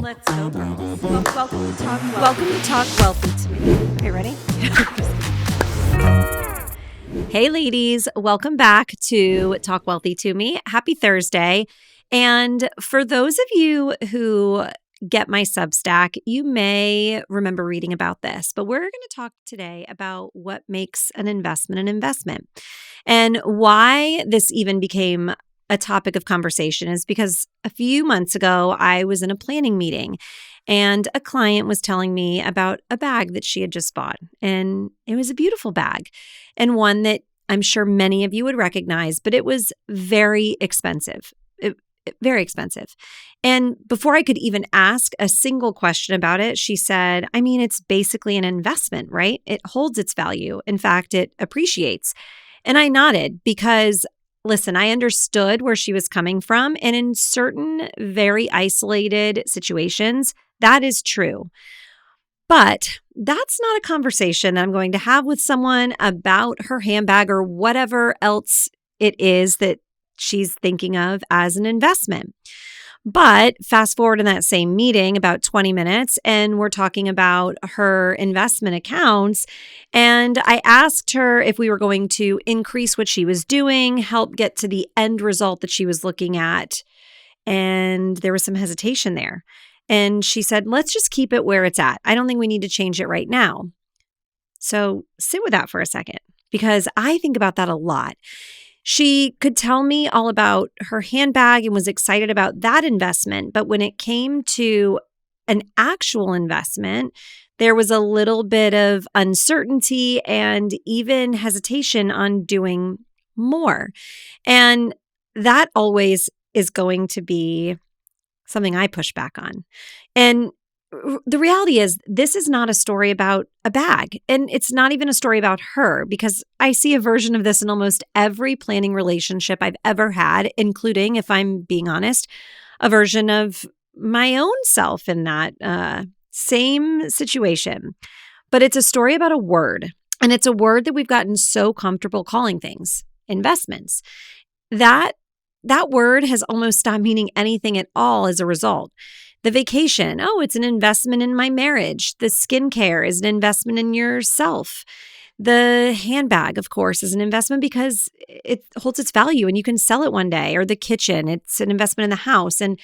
Let's go, girls. Welcome to Talk Wealthy to Me. Okay, ready? Hey, ladies. Welcome back to Talk Wealthy to Me. Happy Thursday. And for those of you who get my Substack, you may remember reading about this, but we're going to talk today about what makes an investment an investment. And why this even became a topic of conversation is because a few months ago, I was in a planning meeting and a client was telling me about a bag that she had just bought. And it was a beautiful bag and one that I'm sure many of you would recognize, but it was very expensive. Very expensive. And before I could even ask a single question about it, she said, I mean, it's basically an investment, right? It holds its value. In fact, it appreciates. And I nodded because, listen, I understood where she was coming from. And in certain very isolated situations, that is true. But that's not a conversation that I'm going to have with someone about her handbag or whatever else it is that she's thinking of as an investment. But fast forward in that same meeting about 20 minutes, and we're talking about her investment accounts. And I asked her if we were going to increase what she was doing, help get to the end result that she was looking at. And there was some hesitation there. And she said, let's just keep it where it's at. I don't think we need to change it right now. So sit with that for a second, because I think about that a lot. She could tell me all about her handbag and was excited about that investment. But when it came to an actual investment, there was a little bit of uncertainty and even hesitation on doing more. And that always is going to be something I push back on. And the reality is, this is not a story about a bag, and it's not even a story about her, because I see a version of this in almost every planning relationship I've ever had, including, if I'm being honest, a version of my own self in that same situation. But it's a story about a word, and it's a word that we've gotten so comfortable calling things investments. That word has almost stopped meaning anything at all as a result. The vacation, oh, it's an investment in my marriage. The skincare is an investment in yourself. The handbag, of course, is an investment because it holds its value and you can sell it one day. Or the kitchen, it's an investment in the house. And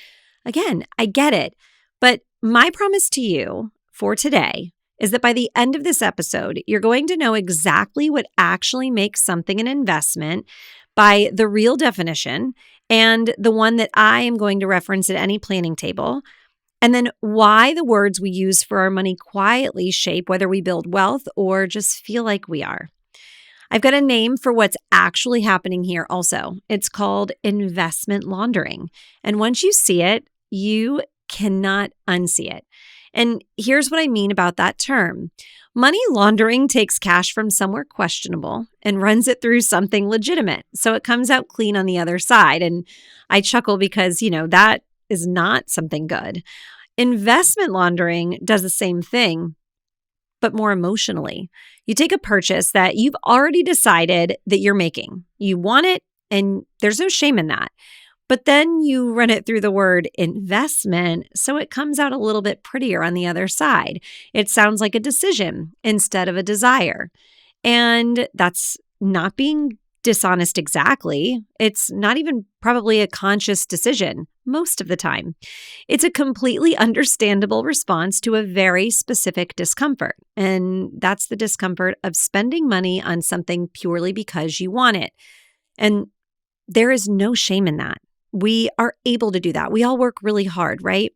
again, I get it. But my promise to you for today is that by the end of this episode, you're going to know exactly what actually makes something an investment by the real definition and the one that I am going to reference at any planning table. And then why the words we use for our money quietly shape whether we build wealth or just feel like we are. I've got a name for what's actually happening here also. It's called investment laundering. And once you see it, you cannot unsee it. And here's what I mean about that term. Money laundering takes cash from somewhere questionable and runs it through something legitimate, so it comes out clean on the other side. And I chuckle because, that is not something good. Investment laundering does the same thing, but more emotionally. You take a purchase that you've already decided that you're making. You want it, and there's no shame in that. But then you run it through the word investment, so it comes out a little bit prettier on the other side. It sounds like a decision instead of a desire. And that's not being dishonest exactly. It's not even probably a conscious decision most of the time. It's a completely understandable response to a very specific discomfort. And that's the discomfort of spending money on something purely because you want it. And there is no shame in that. We are able to do that. We all work really hard, right?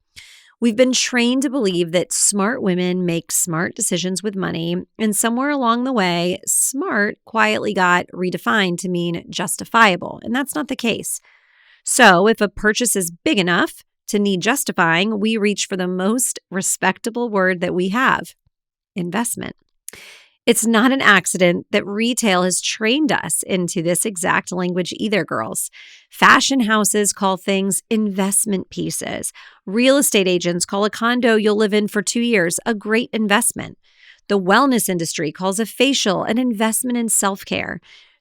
We've been trained to believe that smart women make smart decisions with money, and somewhere along the way, smart quietly got redefined to mean justifiable, and that's not the case. So if a purchase is big enough to need justifying, we reach for the most respectable word that we have, investment. It's not an accident that retail has trained us into this exact language either, girls. Fashion houses call things investment pieces. Real estate agents call a condo you'll live in for 2 years a great investment. The wellness industry calls a facial an investment in self-care.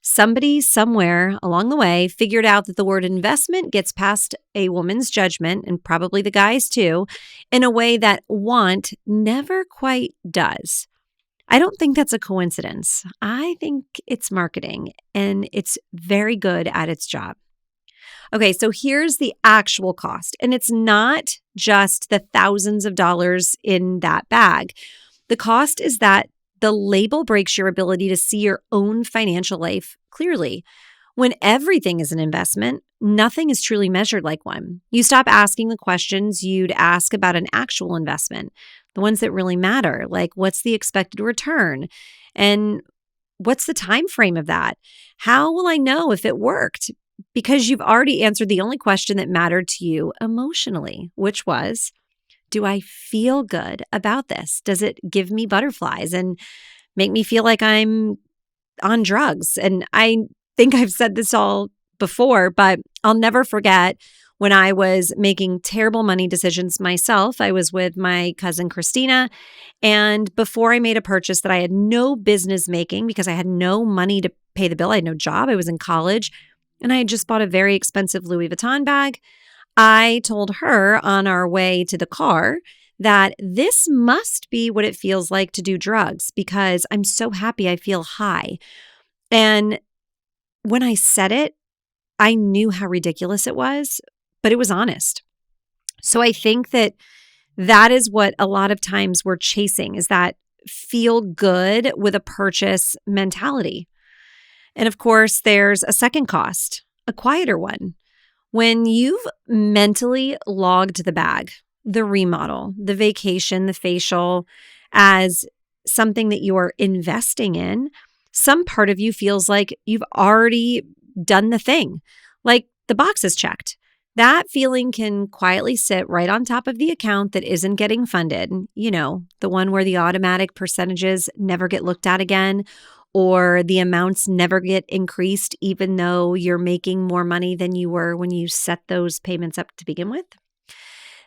Somebody somewhere along the way figured out that the word investment gets past a woman's judgment, and probably the guy's too, in a way that want never quite does. I don't think that's a coincidence. I think it's marketing, and it's very good at its job. Okay, so here's the actual cost, and it's not just the thousands of dollars in that bag. The cost is that the label breaks your ability to see your own financial life clearly. When everything is an investment, nothing is truly measured like one. You stop asking the questions you'd ask about an actual investment, the ones that really matter, like what's the expected return and what's the time frame of that? How will I know if it worked? Because you've already answered the only question that mattered to you emotionally, which was, do I feel good about this? Does it give me butterflies and make me feel like I'm on drugs? And I think I've said this all before, but I'll never forget when I was making terrible money decisions myself. I was with my cousin Christina, and before I made a purchase that I had no business making because I had no money to pay the bill, I had no job, I was in college, and I had just bought a very expensive Louis Vuitton bag. I told her on our way to the car that this must be what it feels like to do drugs because I'm so happy I feel high. And when I said it, I knew how ridiculous it was, but it was honest. So I think that is what a lot of times we're chasing, is that feel good with a purchase mentality. And of course, there's a second cost, a quieter one. When you've mentally logged the bag, the remodel, the vacation, the facial as something that you're investing in, some part of you feels like you've already done the thing, like the box is checked. That feeling can quietly sit right on top of the account that isn't getting funded. You know, the one where the automatic percentages never get looked at again, or the amounts never get increased even though you're making more money than you were when you set those payments up to begin with.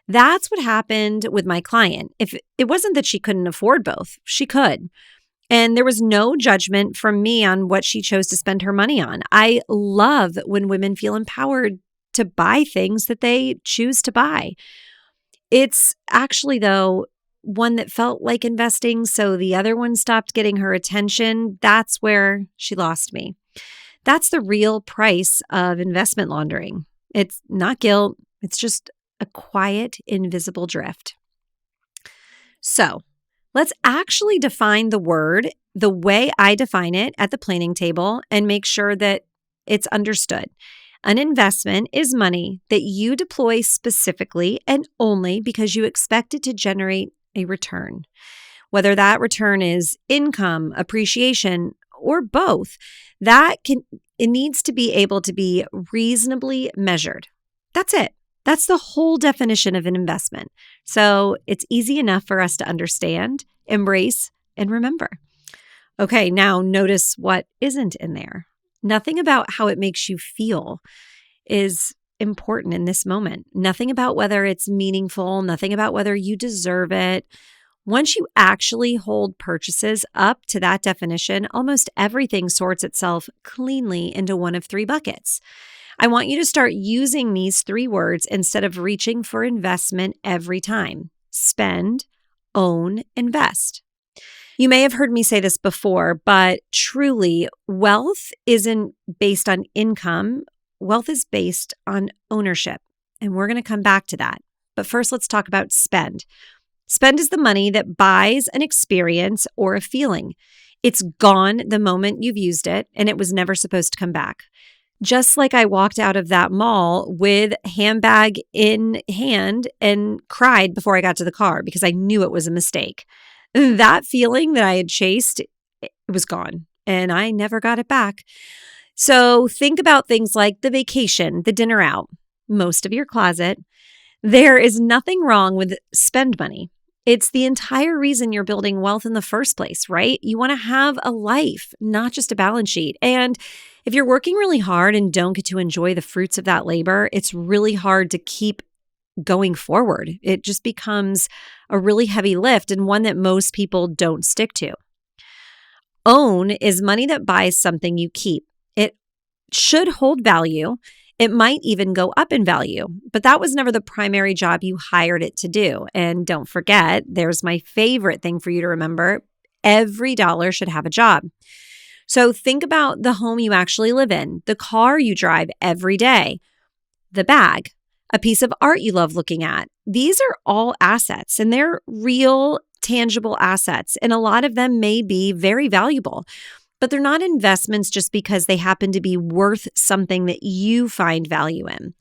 That's what happened with my client. If it wasn't that she couldn't afford both, she could. And there was no judgment from me on what she chose to spend her money on. I love when women feel empowered to buy things that they choose to buy. It's actually, though, one that felt like investing, so the other one stopped getting her attention. That's where she lost me. That's the real price of investment laundering. It's not guilt. It's just a quiet, invisible drift. So let's actually define the word the way I define it at the planning table and make sure that it's understood. An investment is money that you deploy specifically and only because you expect it to generate a return. Whether that return is income, appreciation, or both, it needs to be able to be reasonably measured. That's it. That's the whole definition of an investment. So it's easy enough for us to understand, embrace, and remember. Okay, now notice what isn't in there. Nothing about how it makes you feel is important in this moment. Nothing about whether it's meaningful, nothing about whether you deserve it. Once you actually hold purchases up to that definition, almost everything sorts itself cleanly into one of three buckets. I want you to start using these three words instead of reaching for investment every time. Spend, own, invest. You may have heard me say this before, but truly, wealth isn't based on income. Wealth is based on ownership, and we're going to come back to that. But first, let's talk about spend. Spend is the money that buys an experience or a feeling. It's gone the moment you've used it, and it was never supposed to come back. Just like I walked out of that mall with handbag in hand and cried before I got to the car because I knew it was a mistake. That feeling that I had chased, it was gone, and I never got it back. So think about things like the vacation, the dinner out, most of your closet. There is nothing wrong with spend money. It's the entire reason you're building wealth in the first place, right? You want to have a life, not just a balance sheet. And if you're working really hard and don't get to enjoy the fruits of that labor, it's really hard to keep going forward. It just becomes a really heavy lift and one that most people don't stick to. Own is money that buys something you keep. should hold value. It might even go up in value, but that was never the primary job you hired it to do. And don't forget, there's my favorite thing for you to remember. Every dollar should have a job. So think about the home you actually live in, the car you drive every day, the bag, a piece of art you love looking at. These are all assets and they're real, tangible assets. And a lot of them may be very valuable, but they're not investments just because they happen to be worth something that you find value in.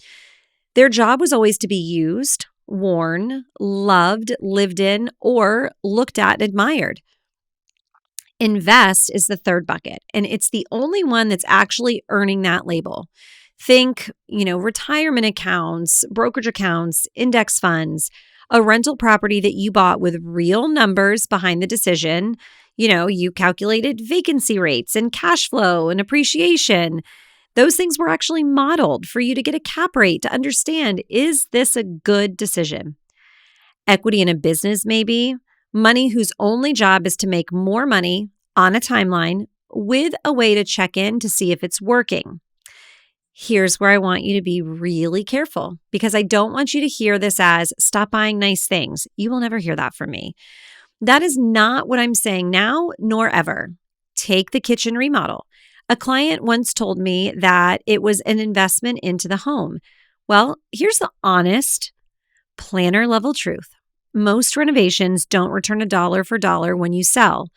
Their job was always to be used, worn, loved, lived in, or looked at and admired. Invest is the third bucket, and it's the only one that's actually earning that label. Think, retirement accounts, brokerage accounts, index funds, a rental property that you bought with real numbers behind the decision. You calculated vacancy rates and cash flow and appreciation. Those things were actually modeled for you to get a cap rate to understand, is this a good decision? Equity in a business, maybe. Money whose only job is to make more money on a timeline with a way to check in to see if it's working. Here's where I want you to be really careful, because I don't want you to hear this as stop buying nice things. You will never hear that from me. That is not what I'm saying now, nor ever. Take the kitchen remodel. A client once told me that it was an investment into the home. Well, here's the honest, planner level truth. Most renovations don't return a dollar for dollar when you sell.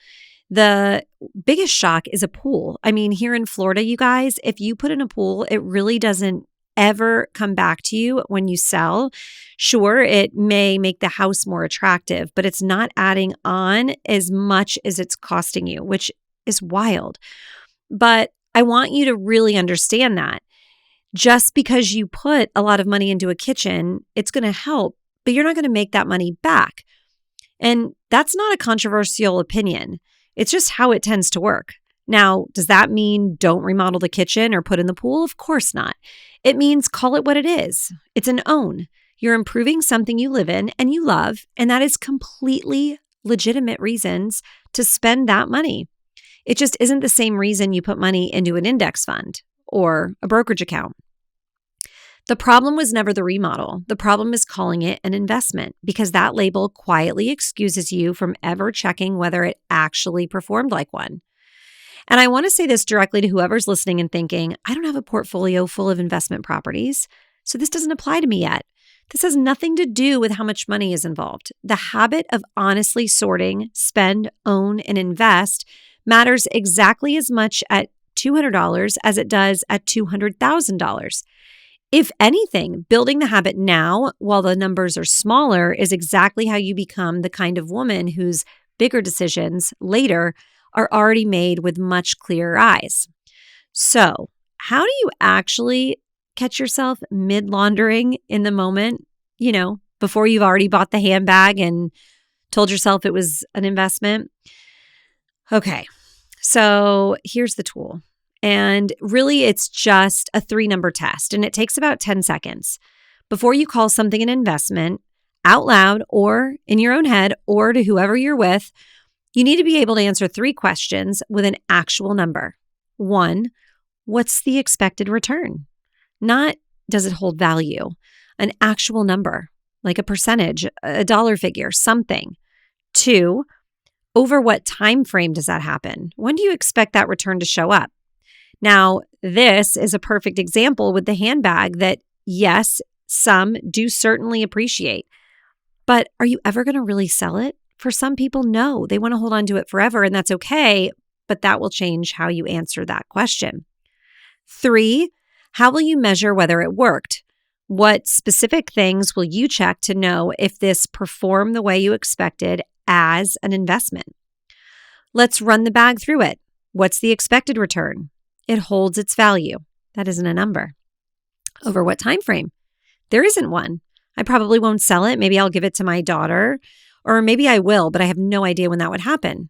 The biggest shock is a pool. I mean, here in Florida, you guys, if you put in a pool, it really doesn't ever come back to you when you sell. Sure, it may make the house more attractive, but it's not adding on as much as it's costing you, which is wild. But I want you to really understand that. Just because you put a lot of money into a kitchen, it's going to help, but you're not going to make that money back. And that's not a controversial opinion. It's just how it tends to work. Now, does that mean don't remodel the kitchen or put in the pool? Of course not. It means call it what it is. It's an own. You're improving something you live in and you love, and that is completely legitimate reasons to spend that money. It just isn't the same reason you put money into an index fund or a brokerage account. The problem was never the remodel. The problem is calling it an investment, because that label quietly excuses you from ever checking whether it actually performed like one. And I want to say this directly to whoever's listening and thinking, I don't have a portfolio full of investment properties, so this doesn't apply to me yet. This has nothing to do with how much money is involved. The habit of honestly sorting, spend, own, and invest matters exactly as much at $200 as it does at $200,000. If anything, building the habit now while the numbers are smaller is exactly how you become the kind of woman whose bigger decisions later are already made with much clearer eyes. So, how do you actually catch yourself mid-laundering in the moment, before you've already bought the handbag and told yourself it was an investment? Okay, so here's the tool. And really, it's just a 3-number test, and it takes about 10 seconds. Before you call something an investment, out loud or in your own head or to whoever you're with, you need to be able to answer 3 questions with an actual number. 1, what's the expected return? Not, does it hold value? An actual number, like a percentage, a dollar figure, something. 2, over what time frame does that happen? When do you expect that return to show up? Now, this is a perfect example with the handbag that, yes, some do certainly appreciate. But are you ever going to really sell it? For some people, no. They want to hold on to it forever, and that's okay, but that will change how you answer that question. 3, how will you measure whether it worked? What specific things will you check to know if this performed the way you expected as an investment? Let's run the bag through it. What's the expected return? It holds its value. That isn't a number. Over what time frame? There isn't one. I probably won't sell it. Maybe I'll give it to my daughter, or maybe I will, but I have no idea when that would happen.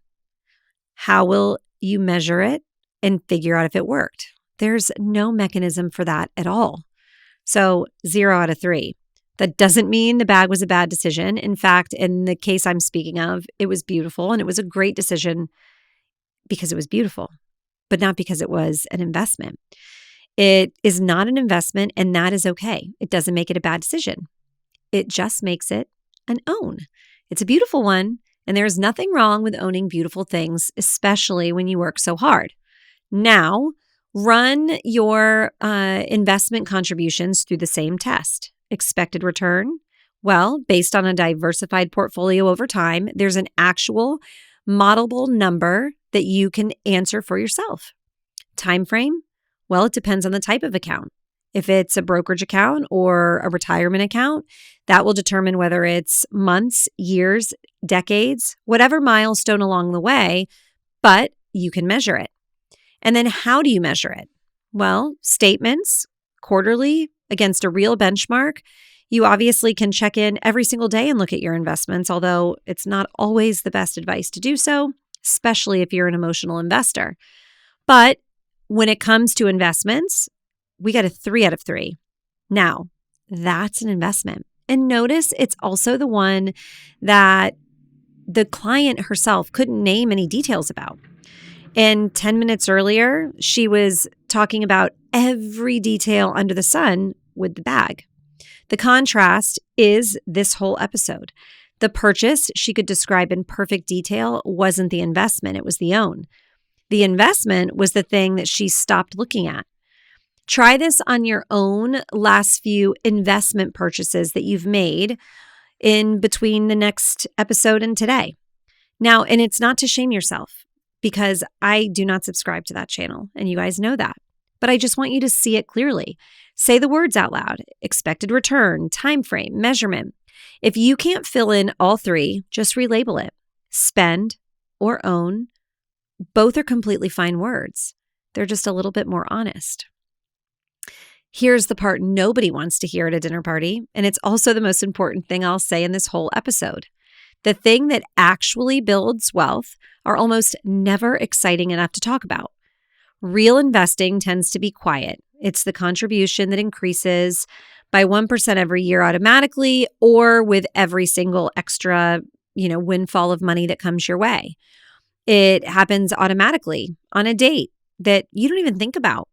How will you measure it and figure out if it worked? There's no mechanism for that at all. So 0 out of 3. That doesn't mean the bag was a bad decision. In fact, in the case I'm speaking of, it was beautiful, and it was a great decision because it was beautiful, but not because it was an investment. It is not an investment, and that is okay. It doesn't make it a bad decision. It just makes it an own. It's a beautiful one, and there's nothing wrong with owning beautiful things, especially when you work so hard. Now, run your investment contributions through the same test. Expected return? Well, based on a diversified portfolio over time, there's an actual modelable number that you can answer for yourself. Time frame? Well, it depends on the type of account. If it's a brokerage account or a retirement account, that will determine whether it's months, years, decades, whatever milestone along the way, but you can measure it. And then how do you measure it? Well, statements, quarterly, against a real benchmark. You obviously can check in every single day and look at your investments, although it's not always the best advice to do so, especially if you're an emotional investor. But when it comes to investments, we got a 3 out of 3. Now, that's an investment. And notice it's also the one that the client herself couldn't name any details about. And 10 minutes earlier, she was talking about every detail under the sun with the bag. The contrast is this whole episode. The purchase she could describe in perfect detail wasn't the investment, it was the own. The investment was the thing that she stopped looking at. Try this on your own last few investment purchases that you've made in between the next episode and today. Now, and it's not to shame yourself because I do not subscribe to that channel and you guys know that. But I just want you to see it clearly. Say the words out loud: expected return, time frame, measurement. If you can't fill in all 3, just relabel it. Spend or own. Both are completely fine words. They're just a little bit more honest. Here's the part nobody wants to hear at a dinner party, and it's also the most important thing I'll say in this whole episode. The thing that actually builds wealth are almost never exciting enough to talk about. Real investing tends to be quiet. It's the contribution that increases by 1% every year automatically or with every single extra, windfall of money that comes your way. It happens automatically on a date that you don't even think about.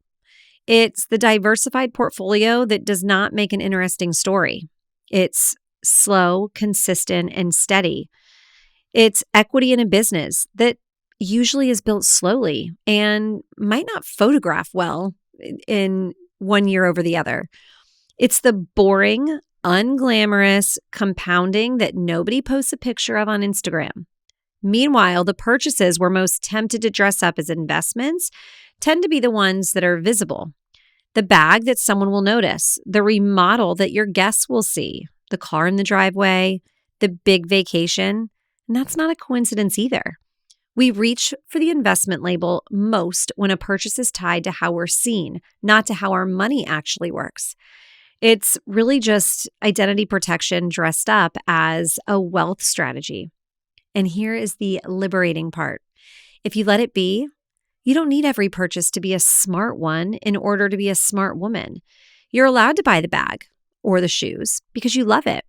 It's the diversified portfolio that does not make an interesting story. It's slow, consistent, and steady. It's equity in a business that usually is built slowly and might not photograph well in one year over the other. It's the boring, unglamorous compounding that nobody posts a picture of on Instagram. Meanwhile, the purchases we're most tempted to dress up as investments tend to be the ones that are visible. The bag that someone will notice, the remodel that your guests will see, the car in the driveway, the big vacation. And that's not a coincidence either. We reach for the investment label most when a purchase is tied to how we're seen, not to how our money actually works. It's really just identity protection dressed up as a wealth strategy. And here is the liberating part. If you let it be, you don't need every purchase to be a smart one in order to be a smart woman. You're allowed to buy the bag or the shoes because you love it.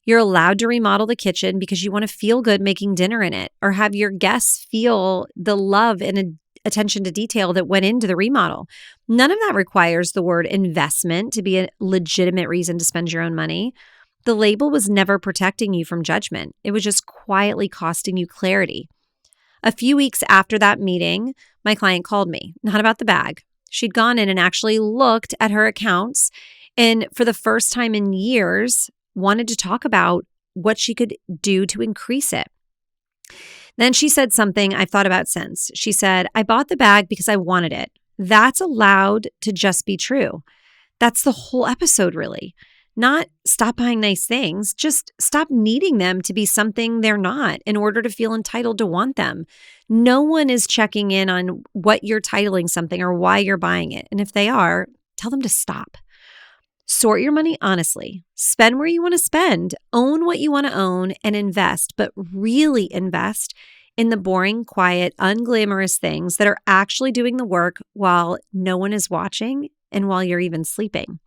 You're allowed to remodel the kitchen because you want to feel good making dinner in it or have your guests feel the love and attention to detail that went into the remodel. None of that requires the word investment to be a legitimate reason to spend your own money. The label was never protecting you from judgment. It was just quietly costing you clarity. A few weeks after that meeting, my client called me, not about the bag. She'd gone in and actually looked at her accounts and for the first time in years, wanted to talk about what she could do to increase it. Then she said something I've thought about since. She said, I bought the bag because I wanted it. That's allowed to just be true. That's the whole episode, really. Not stop buying nice things, just stop needing them to be something they're not in order to feel entitled to want them. No one is checking in on what you're titling something or why you're buying it. And if they are, tell them to stop. Sort your money honestly. Spend where you want to spend, own what you want to own, and invest, but really invest in the boring, quiet, unglamorous things that are actually doing the work while no one is watching and while you're even sleeping.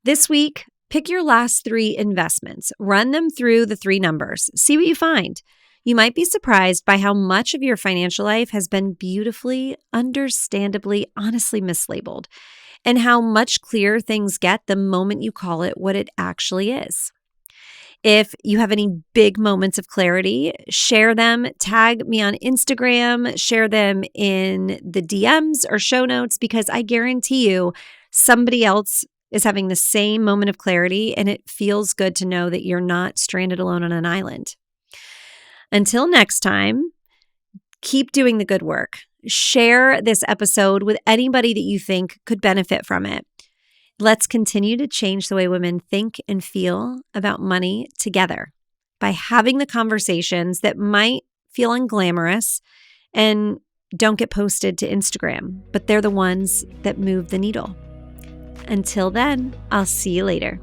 This week, pick your last 3 investments, run them through the 3 numbers, see what you find. You might be surprised by how much of your financial life has been beautifully, understandably, honestly mislabeled. and how much clearer things get the moment you call it what it actually is. If you have any big moments of clarity, share them, tag me on Instagram, share them in the DMs or show notes, because I guarantee you somebody else is having the same moment of clarity, and it feels good to know that you're not stranded alone on an island. Until next time, keep doing the good work. Share this episode with anybody that you think could benefit from it. Let's continue to change the way women think and feel about money together by having the conversations that might feel unglamorous and don't get posted to Instagram, but they're the ones that move the needle. Until then, I'll see you later.